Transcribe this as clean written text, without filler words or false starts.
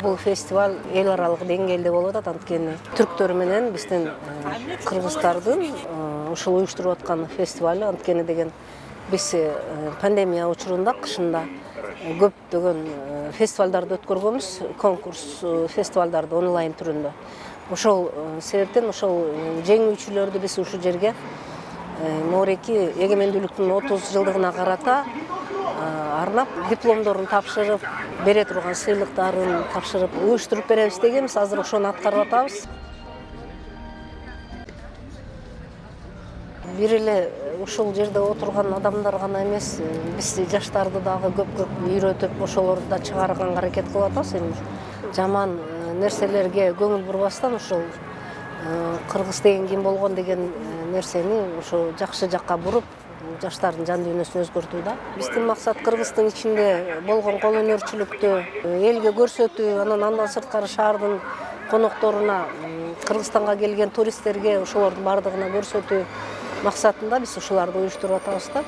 Бул фестиваль эл аралык деңгээлде болуп атат, анткени түрктөр менен биздин кыргыздардын ушул уюштуруп аткан фестиваль, анткени деген биз пандемия учурунда кышында көптөгөн фестивалдарды өткөргөнбүз, конкурс фестивалдарды онлайн түрүндө. Ошол себептен ошол жеңүүчүлөрдү биз ушул жерге Ноореки эгемендүүлүктүн 30 жылдыгына карата арнап дипломдорун тапшырып, бере турган сыйлыктарын тапшырып, уюштуруп беребиз дегенбиз. Азыр ошону аткарып атабыз. Бир эле ушул жерде отурган адамдар гана эмес, биз жаштарды дагы көп үйрөтүп, ошолорду да чыгарганга аракет кылып атабыз. Эми жаман нерселерге көңүл бурбастан ушул кыргыз деген ким болгон деген нерсени ошо жакшы жакка буруп, жаштардын жан дүйнөсүн өзгөртүү да. Биздин максат Кыргыздын ичинде болгон кол өнөрчүлүктү элге көрсөтүү, андан сырткары шаардын конокторуна, Кыргызстанга келген туристтерге ошолордун бардыгына көрсөтүү максатында биз ушуларды уюштуруп атабыз да.